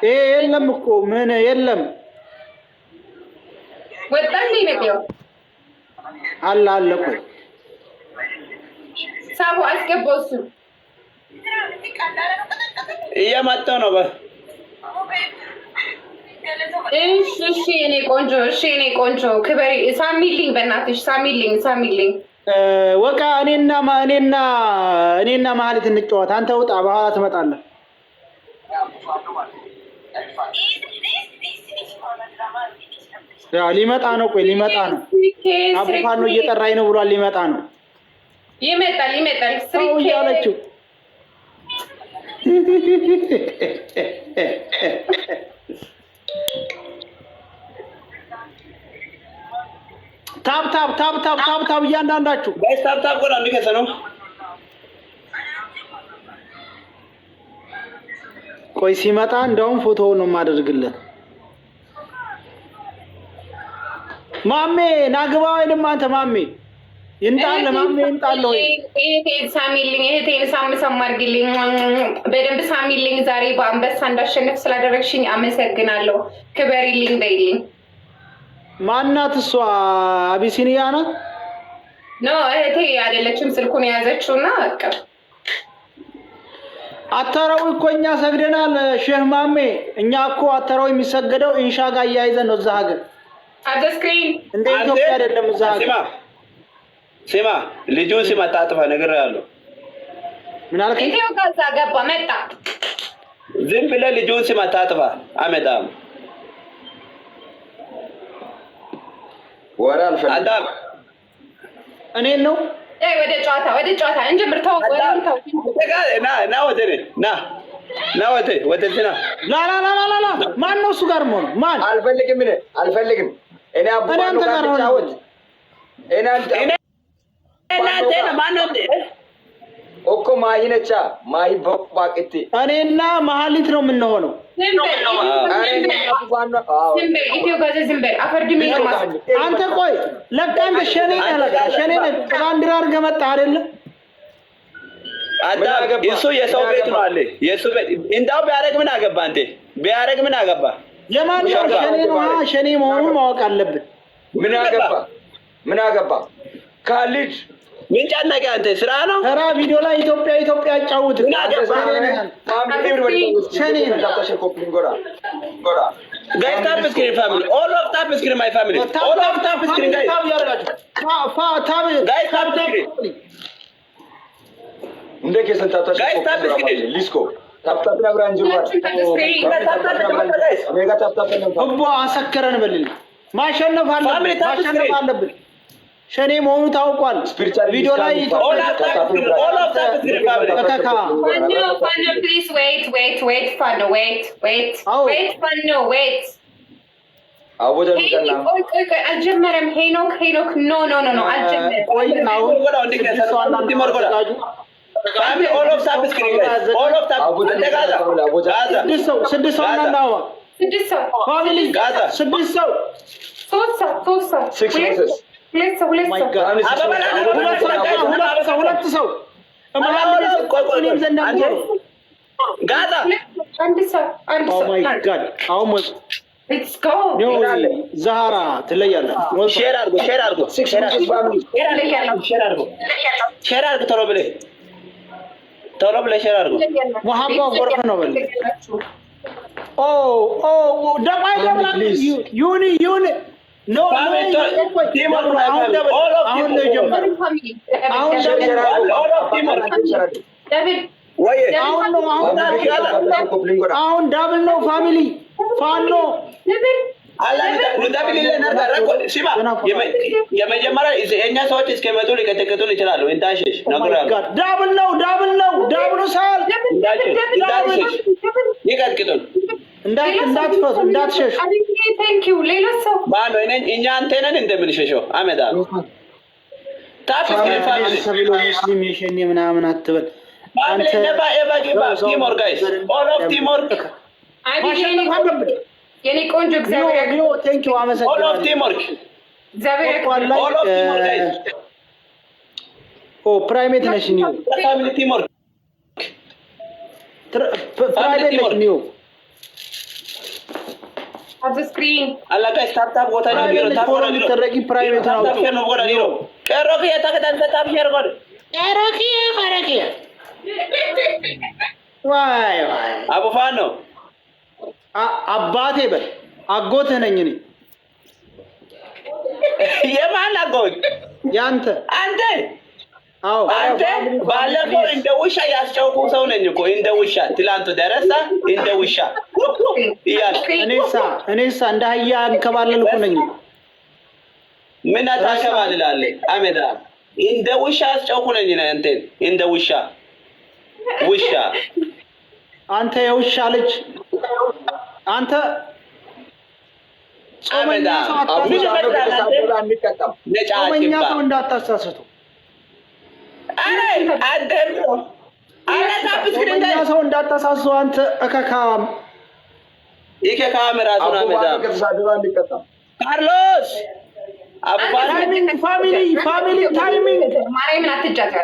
የለም እኮ ምን የለም ወጣልኝ ነው አለ አለ እኮ ሳቡ አስገባው እሱ እየመጣ ነው እሺ እኔ ቆንጆ ክበሪ ሳሚልኝ በእናትሽ ሳሚልኝ ወቃ እኔና ማለት እንጫወት አንተ ውጣ በኋላ ትመጣለህ ያ ሊመጣ ነው ቆይ ሊመጣ ነው አቡፋኖ እየጠራኝ ነው ብሏል ሊመጣ ነው ይመጣል ሰው ያለችው ታብ እያንዳንዳችሁ ጋይስ ታብ ቆና እንዲከሰ ነው ቆይ ሲመጣ እንደውም ፎቶውን ነው የማደርግለት ማሜ ናግባው አይደለም አንተ ማሜ ይንጣል ወይ እህቴን ሳም አድርግልኝ በደንብ ሳሚልኝ ዛሬ በአንበሳ እንዳሸንፍ ስላደረግሽኝ አመሰግናለሁ ክበሪልኝ በይልኝ ማናት እሷ አቢሲኒያ ናት ኖ እህቴ አይደለችም ስልኩን የያዘችውና በቃ አተራው እኮ እኛ ሰግደናል ሼህ ማሜ እኛ እኮ አተራው የሚሰገደው ኢንሻ ጋር ያይዘን ነው እዛ ሀገር አደስክሪን እንደ ኢትዮጵያ አይደለም እዛ ሀገር ሲማ ልጁን ሲማ ታጥፋ ነገር ያለው ምን አልከኝ ኢትዮጵያ ጋዛ ገባ መጣ ዝም ብለህ ልጁን ሲማ ታጥፋ አመጣም ወራል ፈዳም እኔ ነው ወደ ጨዋታ እንጀምር ተው ና ወደዚህ ላ ማን ነው እሱ ጋር ነው ማን አልፈልግም እኔ አባቱ ጋር ተጫወት እኔ ማን ነው እኮ ማይነቻ ማይ ባቅቲ እኔና መሀሊት ነው የምንሆነው አንተ ቆይ ለካ አንተ ሸኔ ባንዲራ አድርገህ መጣህ አይደለ እሱ የሰው ቤት ነው አለ የሱ ቤት እንዳው ቢያረግ ምን አገባ አንተ ቢያረግ ምን አገባ የማን ሸኔ ነው ሸኔ መሆኑን ማወቅ አለብን ምን አገባ ካልጅ ምን ጫነቀ አንተ ስራ ነው ተራ ቪዲዮ ላይ ኢትዮጵያ አጫውት ሸኔ guys tap screen family all of tap screen my family all of tap screen guys guys tap screen እንደ ከሰን ታጣሽ guys tap screen ሊስኮ ታፕ ነብራን ጅባ ሜጋ ታፕ ነው አቦ አሰከረን በልል ማሸነፍ አለብን ሸኔ መሆኑ ታውቋል ቪዲዮ ላይ all of tap screen family Fano, please wait, Fano, wait. አወደ ነው አልጀመረም ሄኖክ ኖ አልጀመረም ቆይ ነው ወላው እንዲከሰ እንዲመር ጎላ family all of tap screen guys all of tap ጋዛ ስድስት ሰው እናናዋ ፋሚሊ ጋዛ ስድስት ሰው ሶስት ሰው ሁለት ሰው ጋዛ አንድ ሰው አሁን let's go ዛሃራ ትለያለህ ሼር አድርጎ ቶሎ ብለህ ሼር አድርጎ መሐባ ወርፍ ነው በል ደማይ ዩኒ ኖ ቲም አሁን ነው የጀመረው አሁን ዳብል ነው ፋሚሊ ፋኖ የመጀመሪያ የእኛ ሰዎች እስከመጡ ሊቀጠቅጡን ይችላሉ እንዳሸሽ ዳብል ሳል ይቀጥቅጡን እንዳትፈቱ እንዳትሸሹ ማነው እኛ አንተነን እንደምንሸሸው አመዳ ታፕ ስክሪን ፋሚሊ ሙስሊም የሸኔ ምናምን አትበል አንተ ነባ ኤቫ ቲሞር ጋይስ ኦል ኦፍ ቲሞር ማሸነፍ አለብን የኔ ቆንጆ እግዚአብሔር ቴንክ ዩ አመሰግናለሁ ኦል ኦፍ ቲሞር እግዚአብሔር ኦል ኦፍ ቲሞር ጋይስ ፕራይሜት ነሽ ኒው ፋሚሊ ቲሞር ፕራይቬት ነች ኒው አብ ስክሪን አላጋ ስታርታፕ ቦታ ነው ቢሮ ታፎራ ቢሮ ተረቂ ፕራይቬት ነው ነው ጎዳ ቢሮ ቀሮክ የተከታተል ተጣብ ሸር ጎዳ ቀሮክ ዋይ አቡፋን ነው አባቴ በል አጎትህ ነኝ እኔ የማን አጎት ያንተ አንተ አዎ አንተ ባለፈው እንደ ውሻ ያስጨውቁ ሰው ነኝ እኮ እንደ ውሻ ትላንቱ ደረሳ እንደ ውሻ እኔሳ እንደ አህያ እንከባለልኩ ነኝ ምን አታከባልላለህ አሜዳ እንደ ውሻ ያስጨውቁ ነኝ አንተ እንደ ውሻ አንተ የውሻ ልጅ አንተ ጾመኛ ሰው እንዳታሳስቱ ጾመኛ ሰው እንዳታሳስቱ አንተ እከካም ራሱን አመዳ ካርሎስ ፋሚሊ ታይሚንግ ማርያምን አትጫጫ